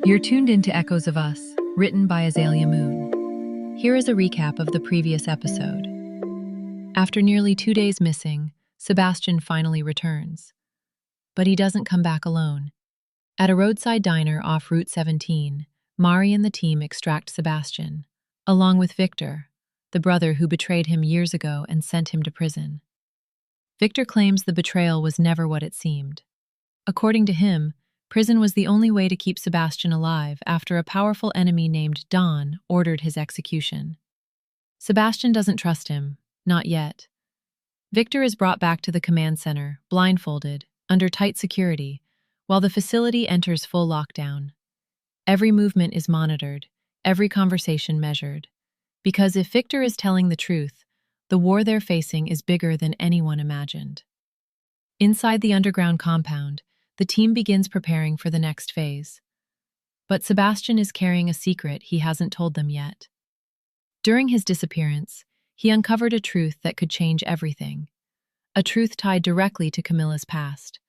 You're tuned into Echoes of Us, written by Azalea Moon. Here is a recap of the previous episode. After nearly 2 days missing, Sebastián finally returns. But he doesn't come back alone. At a roadside diner off Route 17, Mari and the team extract Sebastián, along with Victor, the brother who betrayed him years ago and sent him to prison. Victor claims the betrayal was never what it seemed. According to him, prison was the only way to keep Sebastián alive after a powerful enemy named Don ordered his execution. Sebastián doesn't trust him, not yet. Victor is brought back to the command center, blindfolded, under tight security, while the facility enters full lockdown. Every movement is monitored, every conversation measured. Because if Victor is telling the truth, the war they're facing is bigger than anyone imagined. Inside the underground compound, the team begins preparing for the next phase. But Sebastián is carrying a secret he hasn't told them yet. During his disappearance, he uncovered a truth that could change everything. A truth tied directly to Camila's past.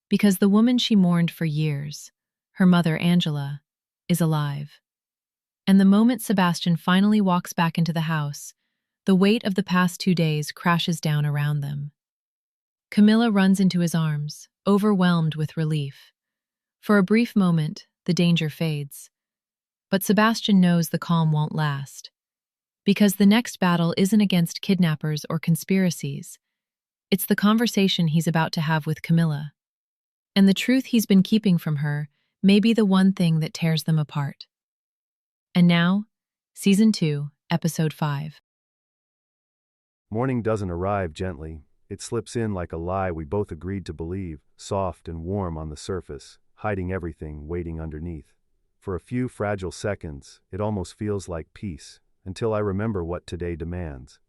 Because the woman she mourned for years, her mother Angela, is alive. And the moment Sebastián finally walks back into the house, the weight of the past 2 days crashes down around them. Camila runs into his arms, overwhelmed with relief. For a brief moment, the danger fades. But Sebastián knows the calm won't last. Because the next battle isn't against kidnappers or conspiracies. It's the conversation he's about to have with Camila. And the truth he's been keeping from her may be the one thing that tears them apart. And now, Season 2, Episode 5. Morning doesn't arrive gently. It slips in like a lie we both agreed to believe, soft and warm on the surface, hiding everything waiting underneath. For a few fragile seconds, it almost feels like peace, until I remember what today demands.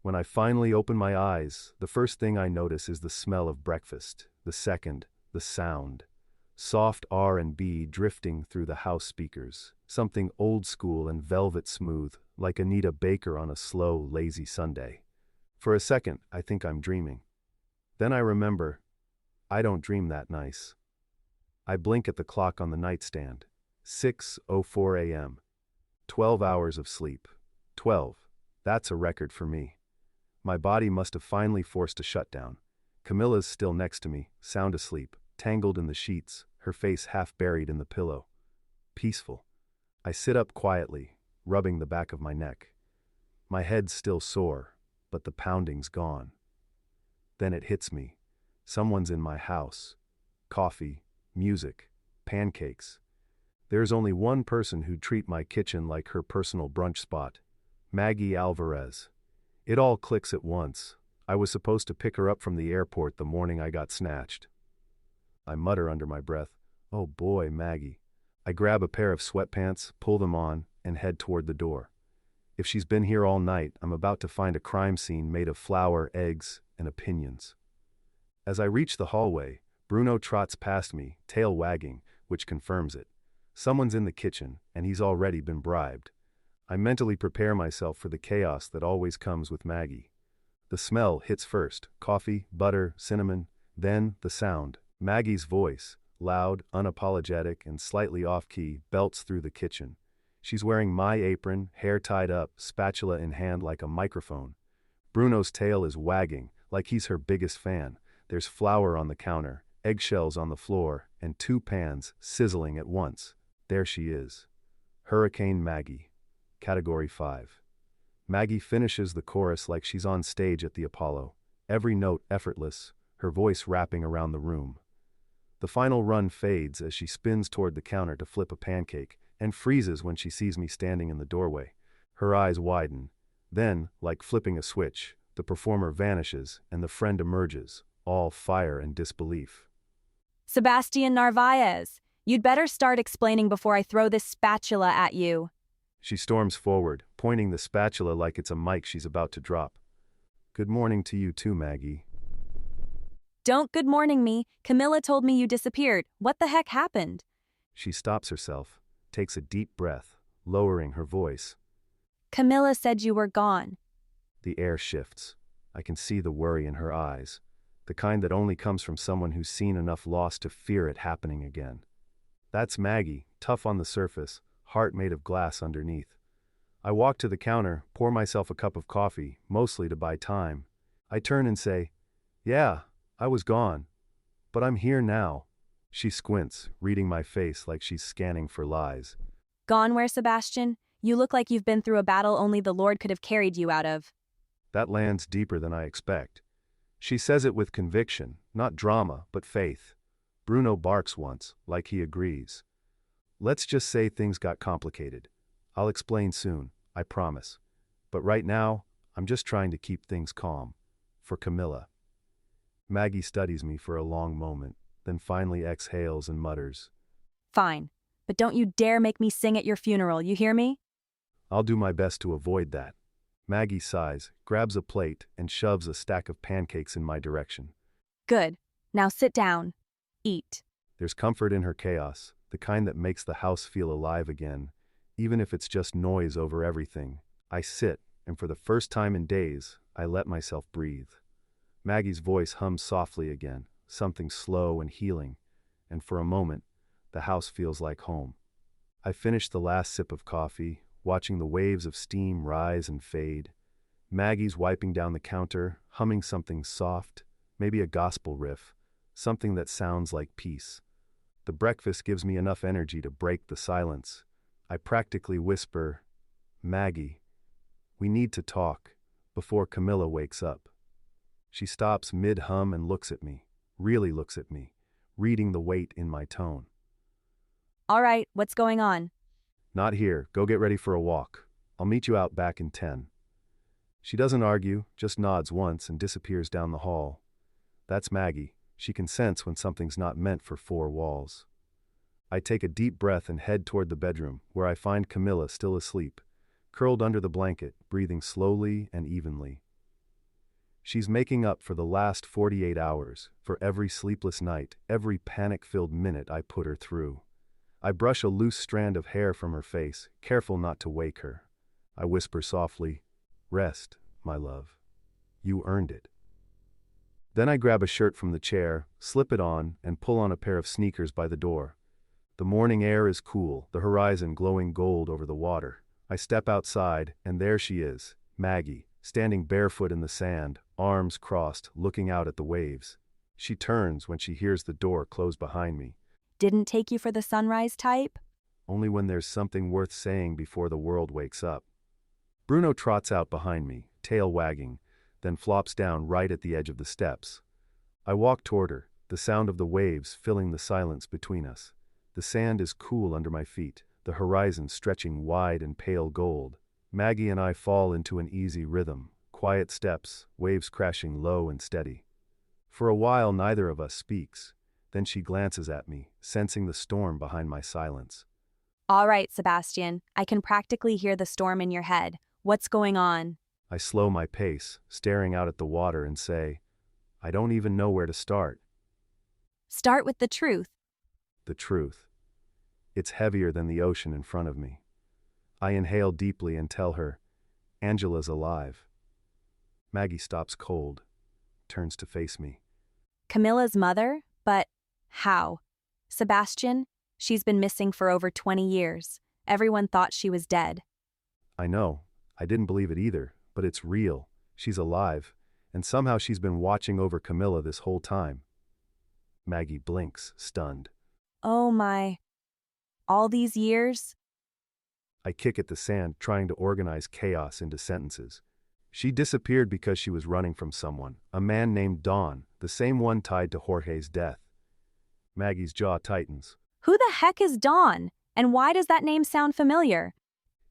When I finally open my eyes, the first thing I notice is the smell of breakfast, the second, the sound. Soft R&B drifting through the house speakers, something old school and velvet smooth, like Anita Baker on a slow, lazy Sunday. For a second, I think I'm dreaming. Then I remember, I don't dream that nice. I blink at the clock on the nightstand. 6:04 a.m. 12 hours of sleep. 12. That's a record for me. My body must have finally forced a shutdown. Camila's still next to me, sound asleep, tangled in the sheets, her face half buried in the pillow. Peaceful. I sit up quietly, rubbing the back of my neck. My head's still sore, but the pounding's gone. Then it hits me. Someone's in my house. Coffee, music, pancakes. There's only one person who'd treat my kitchen like her personal brunch spot. Maggie Alvarez. It all clicks at once. I was supposed to pick her up from the airport the morning I got snatched. I mutter under my breath, "Oh boy, Maggie." I grab a pair of sweatpants, pull them on, and head toward the door. If she's been here all night, I'm about to find a crime scene made of flour, eggs, and opinions. As I reach the hallway, Bruno trots past me, tail wagging, which confirms it. Someone's in the kitchen, and he's already been bribed. I mentally prepare myself for the chaos that always comes with Maggie. The smell hits first, coffee, butter, cinnamon, then the sound. Maggie's voice, loud, unapologetic, and slightly off-key, belts through the kitchen. She's wearing my apron, hair tied up, spatula in hand like a microphone. Bruno's tail is wagging, like he's her biggest fan. There's flour on the counter, eggshells on the floor, and 2 pans sizzling at once. There she is. Hurricane Maggie. Category 5. Maggie finishes the chorus like she's on stage at the Apollo. Every note effortless, her voice wrapping around the room. The final run fades as she spins toward the counter to flip a pancake, and freezes when she sees me standing in the doorway. Her eyes widen. Then, like flipping a switch, the performer vanishes and the friend emerges, all fire and disbelief. Sebastián Narvaez, you'd better start explaining before I throw this spatula at you. She storms forward, pointing the spatula like it's a mic she's about to drop. Good morning to you too, Maggie. Don't good morning me. Camila told me you disappeared. What the heck happened? She stops herself, takes a deep breath, lowering her voice. Camila said you were gone. The air shifts. I can see the worry in her eyes, the kind that only comes from someone who's seen enough loss to fear it happening again. That's Maggie, tough on the surface, heart made of glass underneath. I walk to the counter, pour myself a cup of coffee, mostly to buy time. I turn and say, "Yeah, I was gone. But I'm here now." She squints, reading my face like she's scanning for lies. Gone where, Sebastian? You look like you've been through a battle only the Lord could have carried you out of. That lands deeper than I expect. She says it with conviction, not drama, but faith. Bruno barks once, like he agrees. Let's just say things got complicated. I'll explain soon, I promise. But right now, I'm just trying to keep things calm. For Camila. Maggie studies me for a long moment, then finally exhales and mutters. Fine. But don't you dare make me sing at your funeral, you hear me? I'll do my best to avoid that. Maggie sighs, grabs a plate, and shoves a stack of pancakes in my direction. Good. Now sit down. Eat. There's comfort in her chaos, the kind that makes the house feel alive again, even if it's just noise over everything. I sit, and for the first time in days, I let myself breathe. Maggie's voice hums softly again, something slow and healing, and for a moment, the house feels like home. I finish the last sip of coffee, watching the waves of steam rise and fade. Maggie's wiping down the counter, humming something soft, maybe a gospel riff, something that sounds like peace. The breakfast gives me enough energy to break the silence. I practically whisper, "Maggie, we need to talk," before Camila wakes up. She stops mid-hum and looks at me, really looks at me, reading the weight in my tone. All right, what's going on? "Not here, go get ready for a walk. I'll meet you out back in 10. She doesn't argue, just nods once and disappears down the hall. That's Maggie. She can sense when something's not meant for four walls. I take a deep breath and head toward the bedroom, where I find Camila still asleep, curled under the blanket, breathing slowly and evenly. She's making up for the last 48 hours, for every sleepless night, every panic-filled minute I put her through. I brush a loose strand of hair from her face, careful not to wake her. I whisper softly, "Rest, my love. You earned it." Then I grab a shirt from the chair, slip it on, and pull on a pair of sneakers by the door. The morning air is cool, the horizon glowing gold over the water. I step outside, and there she is, Maggie, standing barefoot in the sand, arms crossed, looking out at the waves. She turns when she hears the door close behind me. Didn't take you for the sunrise type? Only when there's something worth saying before the world wakes up. Bruno trots out behind me, tail wagging, then flops down right at the edge of the steps. I walk toward her, the sound of the waves filling the silence between us. The sand is cool under my feet, the horizon stretching wide and pale gold. Maggie and I fall into an easy rhythm, quiet steps, waves crashing low and steady. For a while neither of us speaks. Then she glances at me, sensing the storm behind my silence. All right, Sebastian, I can practically hear the storm in your head. What's going on? I slow my pace, staring out at the water and say, "I don't even know where to start." Start with the truth. The truth. It's heavier than the ocean in front of me. I inhale deeply and tell her, "Angela's alive." Maggie stops cold, turns to face me. Camilla's mother? But how? Sebastian, she's been missing for over 20 years. Everyone thought she was dead. I know. I didn't believe it either, but it's real. She's alive, and somehow she's been watching over Camila this whole time. Maggie blinks, stunned. Oh my. All these years? I kick at the sand, trying to organize chaos into sentences. She disappeared because she was running from someone, a man named Don, the same one tied to Jorge's death. Maggie's jaw tightens. Who the heck is Don? And why does that name sound familiar?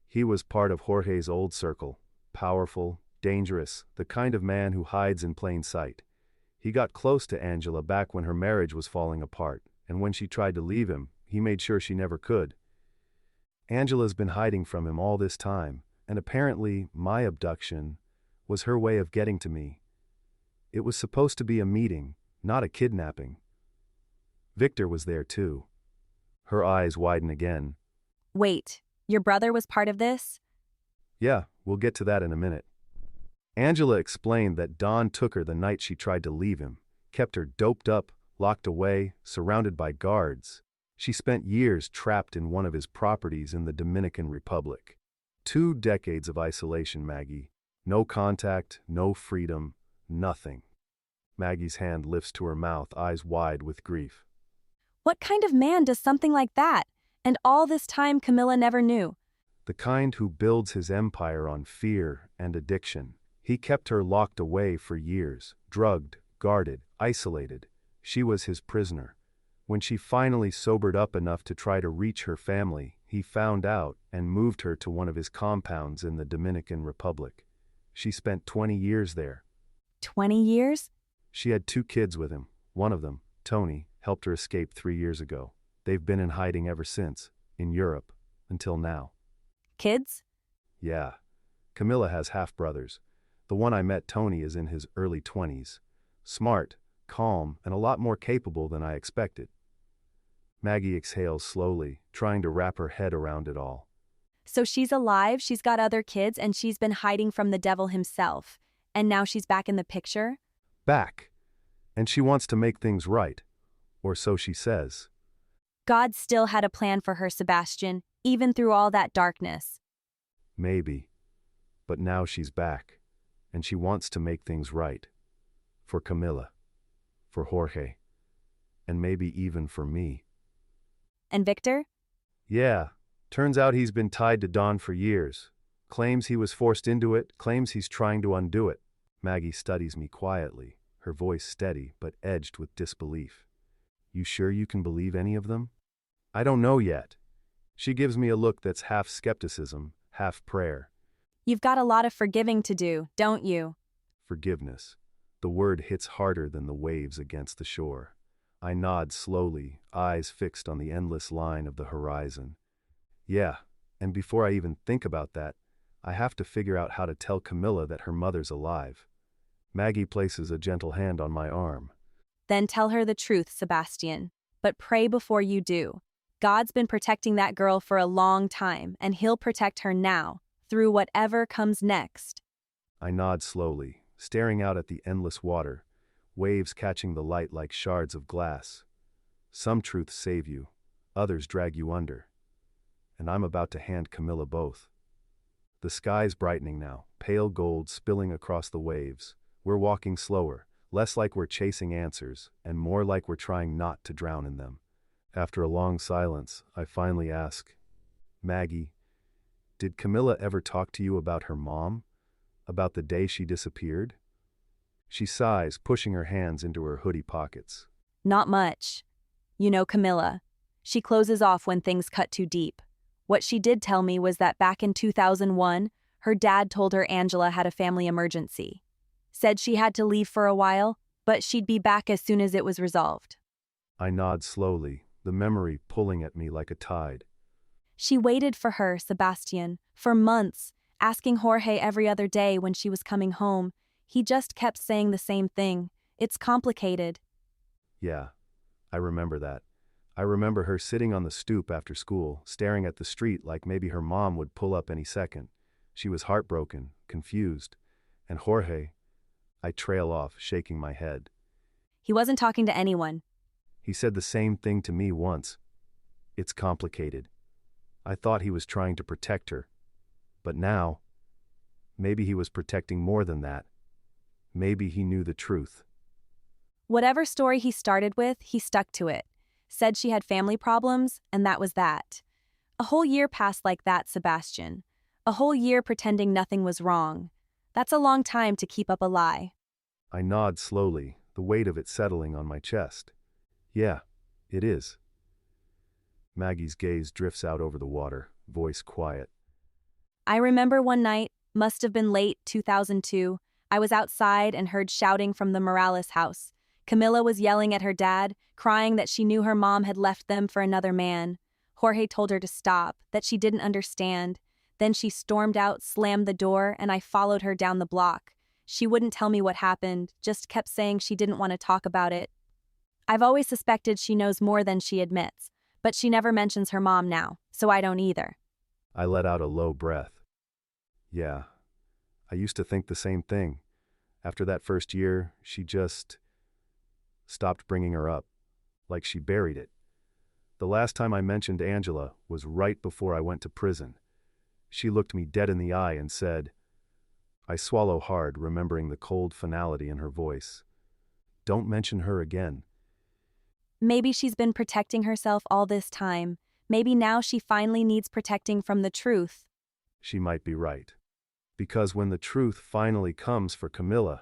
He was part of Jorge's old circle, powerful, dangerous, the kind of man who hides in plain sight. He got close to Angela back when her marriage was falling apart, and when she tried to leave him, he made sure she never could. Angela's been hiding from him all this time, and apparently my abduction was her way of getting to me. It was supposed to be a meeting, not a kidnapping. Victor was there too. Her eyes widen again. Wait, your brother was part of this? Yeah, we'll get to that in a minute. Angela explained that Don took her the night she tried to leave him, kept her doped up, locked away, surrounded by guards. She spent years trapped in one of his properties in the Dominican Republic. 2 decades of isolation, Maggie. No contact, no freedom, nothing. Maggie's hand lifts to her mouth, eyes wide with grief. What kind of man does something like that? And all this time Camila never knew. The kind who builds his empire on fear and addiction. He kept her locked away for years, drugged, guarded, isolated. She was his prisoner. When she finally sobered up enough to try to reach her family, he found out and moved her to one of his compounds in the Dominican Republic. She spent 20 years there. 20 years? She had 2 kids with him. One of them, Tony, helped her escape 3 years ago. They've been in hiding ever since, in Europe, until now. Kids? Yeah. Camila has half-brothers. The one I met, Tony, is in his early 20s. Smart, calm, and a lot more capable than I expected. Maggie exhales slowly, trying to wrap her head around it all. So she's alive, she's got other kids, and she's been hiding from the devil himself. And now she's back in the picture? Back. And she wants to make things right. Or so she says. God still had a plan for her, Sebastian, even through all that darkness. Maybe. But now she's back. And she wants to make things right. For Camila. For Jorge. And maybe even for me. And Victor? Yeah. Turns out he's been tied to Don for years. Claims he was forced into it, claims he's trying to undo it. Maggie studies me quietly, her voice steady but edged with disbelief. You sure you can believe any of them? I don't know yet. She gives me a look that's half skepticism, half prayer. You've got a lot of forgiving to do, don't you? Forgiveness. The word hits harder than the waves against the shore. I nod slowly, eyes fixed on the endless line of the horizon. Yeah, and before I even think about that, I have to figure out how to tell Camila that her mother's alive. Maggie places a gentle hand on my arm. Then tell her the truth, Sebastian. But pray before you do. God's been protecting that girl for a long time, and he'll protect her now, through whatever comes next. I nod slowly, staring out at the endless water, waves catching the light like shards of glass. Some truths save you, others drag you under. And I'm about to hand Camila both. The sky's brightening now, pale gold spilling across the waves. We're walking slower, less like we're chasing answers, and more like we're trying not to drown in them. After a long silence, I finally ask, Maggie, did Camila ever talk to you about her mom? About the day she disappeared? She sighs, pushing her hands into her hoodie pockets. Not much. You know Camila. She closes off when things cut too deep. What she did tell me was that back in 2001, her dad told her Angela had a family emergency. Said she had to leave for a while, but she'd be back as soon as it was resolved. I nod slowly, the memory pulling at me like a tide. She waited for her, Sebastian, for months, asking Jorge every other day when she was coming home. He just kept saying the same thing. It's complicated. Yeah, I remember that. I remember her sitting on the stoop after school, staring at the street like maybe her mom would pull up any second. She was heartbroken, confused. And Jorge, I trail off, shaking my head. He wasn't talking to anyone. He said the same thing to me once. It's complicated. I thought he was trying to protect her. But now, maybe he was protecting more than that. Maybe he knew the truth. Whatever story he started with, he stuck to it. Said she had family problems, and that was that. A whole year passed like that, Sebastian. A whole year pretending nothing was wrong. That's a long time to keep up a lie. I nod slowly, the weight of it settling on my chest. Yeah, it is. Maggie's gaze drifts out over the water, voice quiet. I remember one night, must have been late 2002, I was outside and heard shouting from the Morales house. Camila was yelling at her dad, crying that she knew her mom had left them for another man. Jorge told her to stop, that she didn't understand. Then she stormed out, slammed the door, and I followed her down the block. She wouldn't tell me what happened, just kept saying she didn't want to talk about it. I've always suspected she knows more than she admits, but she never mentions her mom now, so I don't either. I let out a low breath. Yeah, I used to think the same thing. After that first year, she just stopped bringing her up, like she buried it. The last time I mentioned Angela was right before I went to prison. She looked me dead in the eye and said, I swallow hard, remembering the cold finality in her voice. Don't mention her again. Maybe she's been protecting herself all this time. Maybe now she finally needs protecting from the truth. She might be right. Because when the truth finally comes for Camila,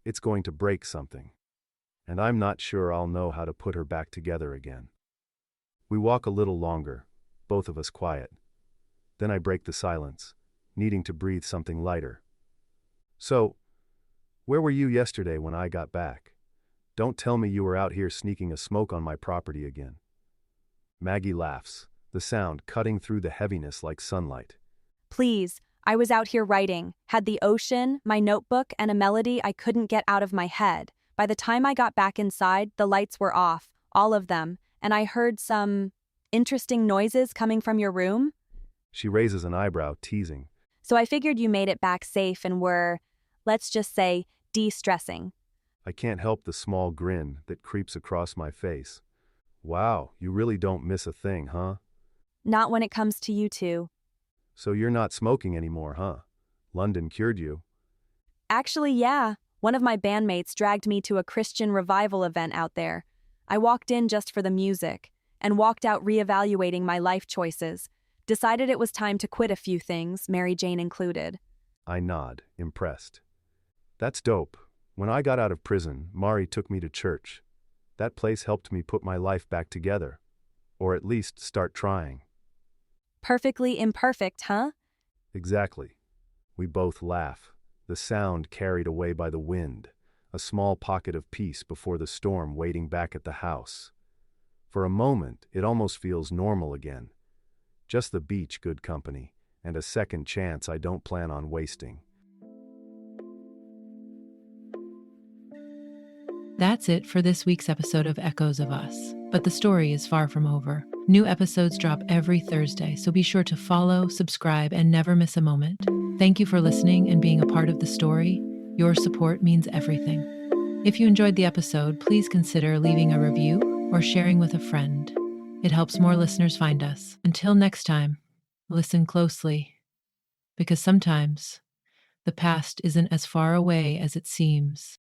it's going to break something. And I'm not sure I'll know how to put her back together again. We walk a little longer, both of us quiet. Then I break the silence, needing to breathe something lighter. So, where were you yesterday when I got back? Don't tell me you were out here sneaking a smoke on my property again. Maggie laughs, the sound cutting through the heaviness like sunlight. Please, I was out here writing, had the ocean, my notebook, and a melody I couldn't get out of my head. By the time I got back inside, the lights were off, all of them, and I heard some interesting noises coming from your room. She raises an eyebrow, teasing. So I figured you made it back safe and were, let's just say, de-stressing. I can't help the small grin that creeps across my face. Wow, you really don't miss a thing, huh? Not when it comes to you two. So you're not smoking anymore, huh? London cured you. Actually, yeah. One of my bandmates dragged me to a Christian revival event out there. I walked in just for the music, and walked out reevaluating my life choices. Decided it was time to quit a few things, Mary Jane included. I nod, impressed. That's dope. When I got out of prison, Mari took me to church. That place helped me put my life back together. Or at least start trying. Perfectly imperfect, huh? Exactly. We both laugh, the sound carried away by the wind, a small pocket of peace before the storm waiting back at the house. For a moment, it almost feels normal again. Just the beach, good company, and a second chance I don't plan on wasting. That's it for this week's episode of Echoes of Us. But the story is far from over. New episodes drop every Thursday, so be sure to follow, subscribe, and never miss a moment. Thank you for listening and being a part of the story. Your support means everything. If you enjoyed the episode, please consider leaving a review or sharing with a friend. It helps more listeners find us. Until next time, listen closely, because sometimes the past isn't as far away as it seems.